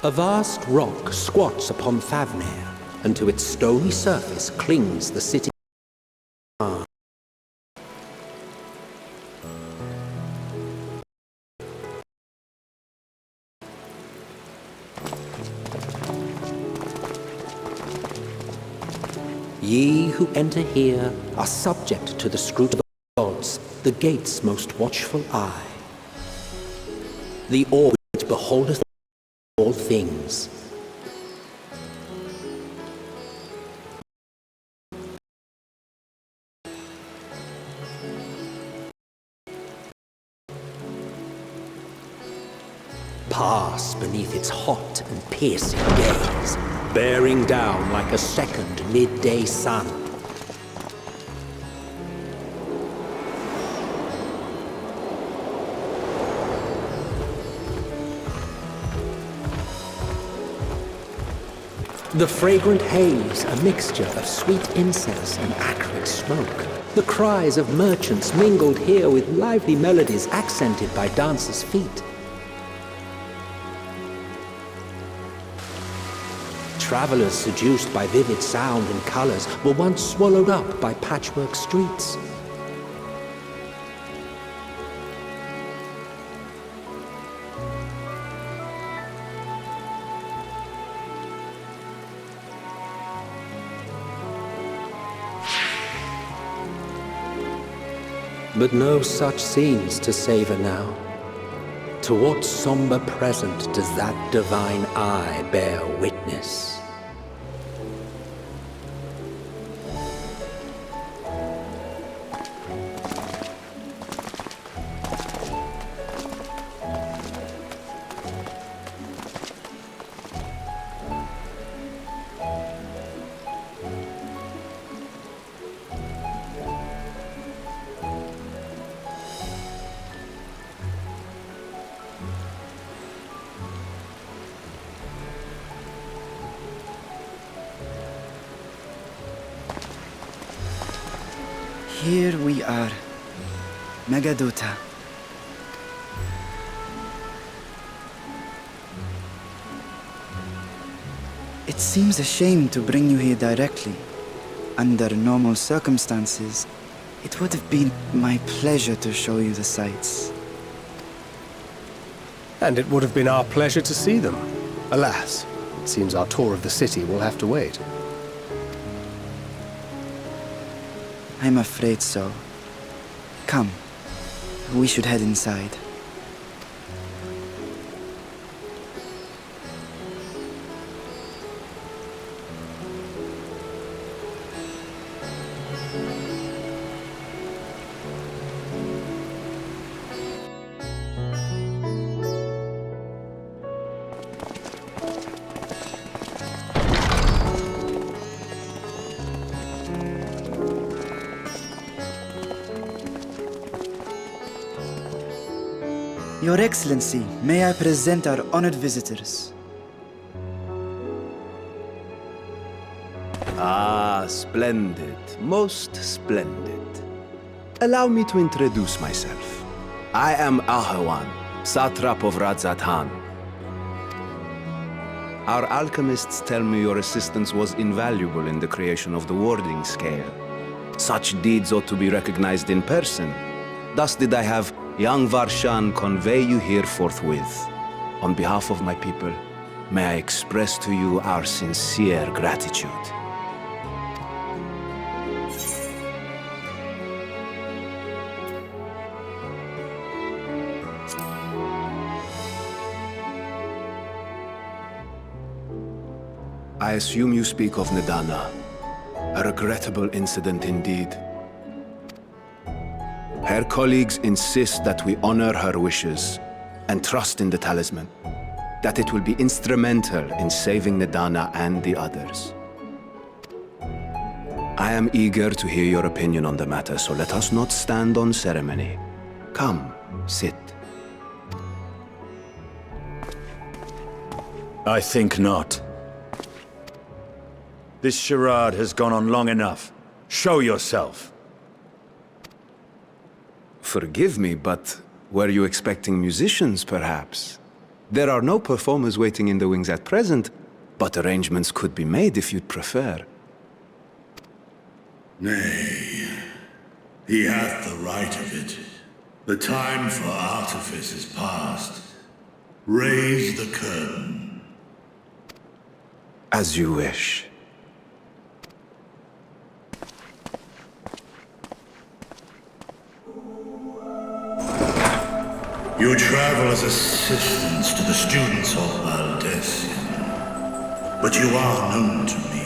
A vast rock squats upon Thavnair, and to its stony surface clings the city. Ye who enter here are subject to the scrutiny of the gods, the gate's most watchful eye. The orb which beholdeth all things. Pass beneath its hot and piercing gaze, bearing down like a second midday sun. The fragrant haze, a mixture of sweet incense and acrid smoke. The cries of merchants mingled here with lively melodies accented by dancers' feet. Travelers seduced by vivid sound and colors were once swallowed up by patchwork streets. But no such scenes to savor now. To what somber present does that divine eye bear witness? Here we are. Megadota. It seems a shame to bring you here directly. Under normal circumstances, it would have been my pleasure to show you the sights. And it would have been our pleasure to see them. Alas, it seems our tour of the city will have to wait. I'm afraid so. Come, we should head inside. Your Excellency, may I present our honored visitors? Ah, splendid. Most splendid. Allow me to introduce myself. I am Ahawan, Satrap of Radz-at-Han. Our alchemists tell me your assistance was invaluable in the creation of the warding scale. Such deeds ought to be recognized in person. Thus did I have young Varshahn convey you here forthwith. On behalf of my people, may I express to you our sincere gratitude. I assume you speak of Nadana. A regrettable incident indeed. Her colleagues insist that we honor her wishes and trust in the talisman, that it will be instrumental in saving Nadana and the others. I am eager to hear your opinion on the matter, so let us not stand on ceremony. Come, sit. I think not. This charade has gone on long enough. Show yourself. Forgive me, but were you expecting musicians, perhaps? There are no performers waiting in the wings at present, but arrangements could be made if you'd prefer. Nay, he hath the right of it. The time for artifice is past. Raise the curtain. As you wish. You travel as assistants to the students of Valdesian, but you are known to me.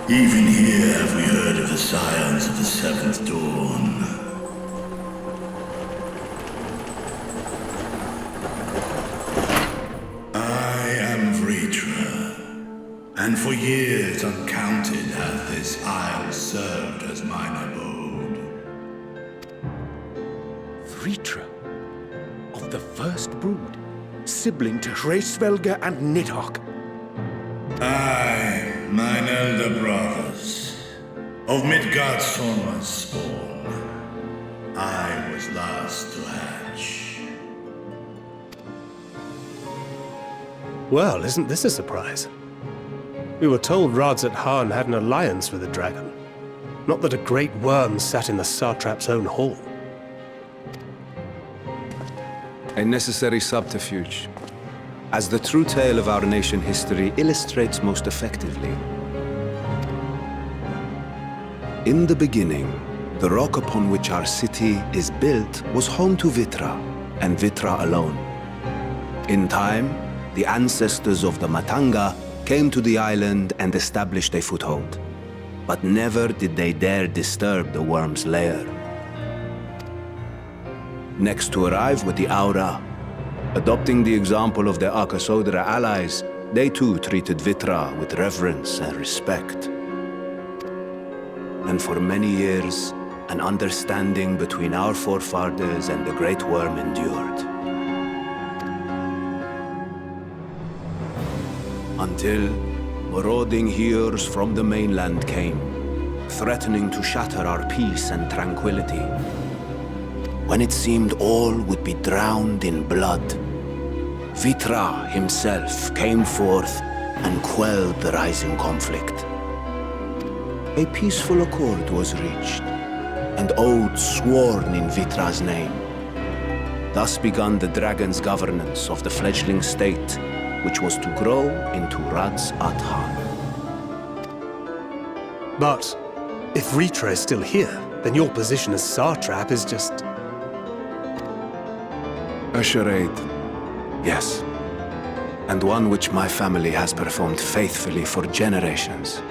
Even here have we heard of the scions of the Seventh Dawn. I am Vrtra, and for years uncounted hath this isle served as mine abode. Vrtra, of the First Brood, sibling to Hraesvelgr and Nidhogg. Aye, mine elder brothers, of Midgardsormr's spawn, I was last to hatch. Well, isn't this a surprise? We were told Radz-at-Han had an alliance with the dragon. Not that a great worm sat in the Satrap's own hall. A necessary subterfuge, as the true tale of our nation history illustrates most effectively. In the beginning, the rock upon which our city is built was home to Vrtra, and Vrtra alone. In time, the ancestors of the Matanga came to the island and established a foothold. But never did they dare disturb the worm's lair. Next to arrive were the Aura. Adopting the example of their Akasodra allies, they too treated Vrtra with reverence and respect. And for many years, an understanding between our forefathers and the Great Worm endured. Until Marauding hears from the mainland came, threatening to shatter our peace and tranquility. When it seemed all would be drowned in blood, Vrtra himself came forth and quelled the rising conflict. A peaceful accord was reached, and oaths sworn in Vrtra's name. Thus began the dragon's governance of the fledgling state, which was to grow into Radz-at-Han. But if Vrtra is still here, then your position as Satrap is just... A charade, yes. And one which my family has performed faithfully for generations.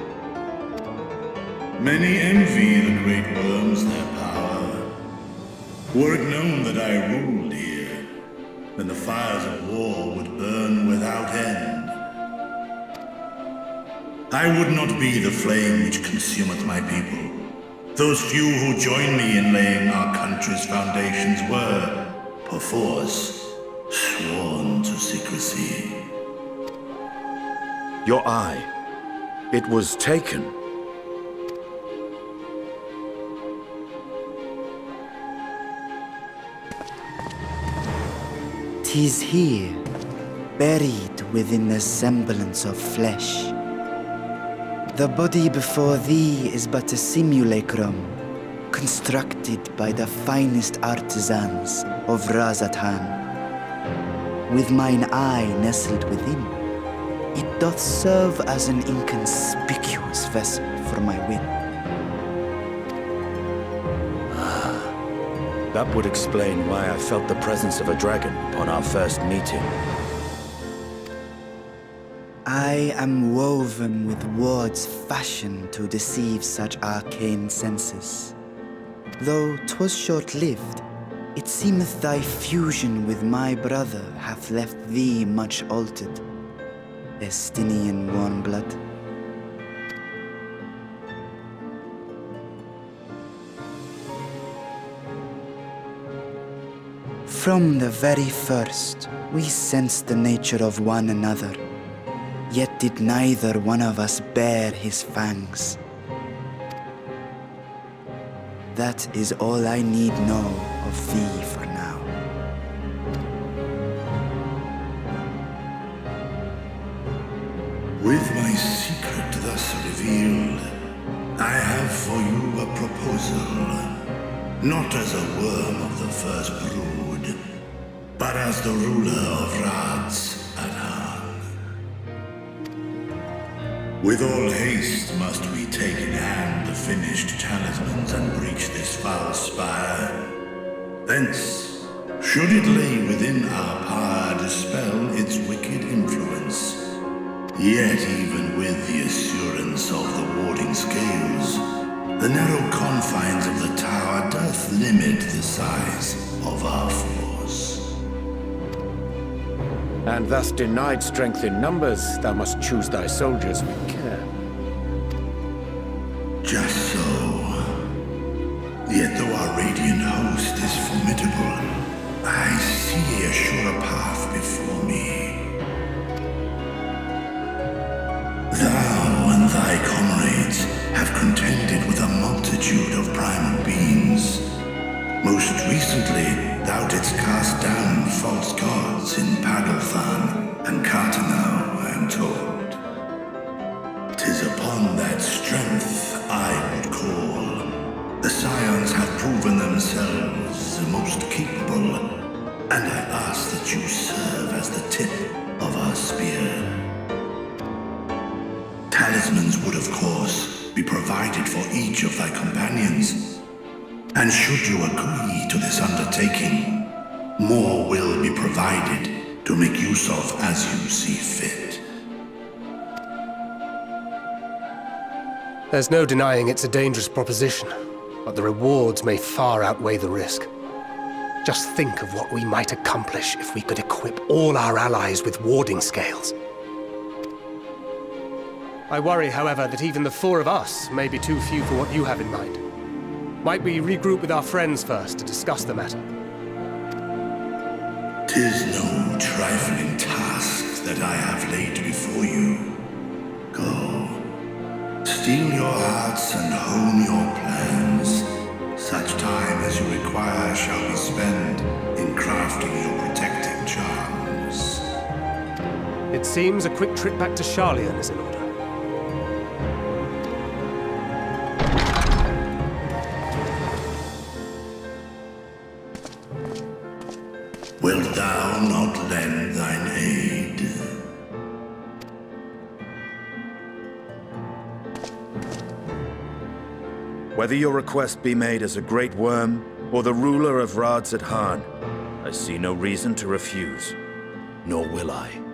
Many envy the great worms their power. Were it known that I ruled here, then the fires of war would burn without end. I would not be the flame which consumeth my people. Those few who join me in laying our country's foundations were, perforce, sworn to secrecy. Your eye. It was taken. "'Tis here, buried within the semblance of flesh. The body before thee is but a simulacrum, constructed by the finest artisans of Radz-at-Han. With mine eye nestled within, it doth serve as an inconspicuous vessel for my will." That would explain why I felt the presence of a dragon upon our first meeting. I am woven with words fashioned to deceive such arcane senses. Though 'twas short-lived, it seemeth thy fusion with my brother hath left thee much altered, Estinian warm blood. From the very first, we sensed the nature of one another, yet did neither one of us bare his fangs. That is all I need know of thee for now. With my secret thus revealed, I have for you a proposal. Not as a worm of the first brood, but as the ruler of Radz-at-Han. With all haste must we take in hand the finished talismans and breach this foul spire. Thence, should it lay within our power, dispel its wicked influence. Yet even with the assurance of the warding scales, the narrow confines of the tower doth limit the size of our force. And thus denied strength in numbers, thou must choose thy soldiers with care. Just so. Yet though our radiant host is formidable, I see a surer path before me. Thou and thy comrades have contended with a multitude of primal beings. Most recently, thou didst cast down false gods in Pagalthan and Cartanau, I am told. 'Tis upon that strength I would call. The Scions have proven themselves the most capable, and I ask that you serve as the tip of our spear. Talismans would, of course, be provided for each of thy companions. And should you agree to this undertaking, more will be provided to make use of as you see fit. There's no denying it's a dangerous proposition, but the rewards may far outweigh the risk. Just think of what we might accomplish if we could equip all our allies with warding scales. I worry, however, that even the four of us may be too few for what you have in mind. Might we regroup with our friends first to discuss the matter? 'Tis no trifling task that I have laid before you. Go. steel your hearts and hone your plans. Such time as you require shall be spent in crafting your protective charms. It seems a quick trip back to Garlean is in order. Wilt thou not lend thine aid? Whether your request be made as a great worm or the ruler of Radz-at-Han, I see no reason to refuse, nor will I.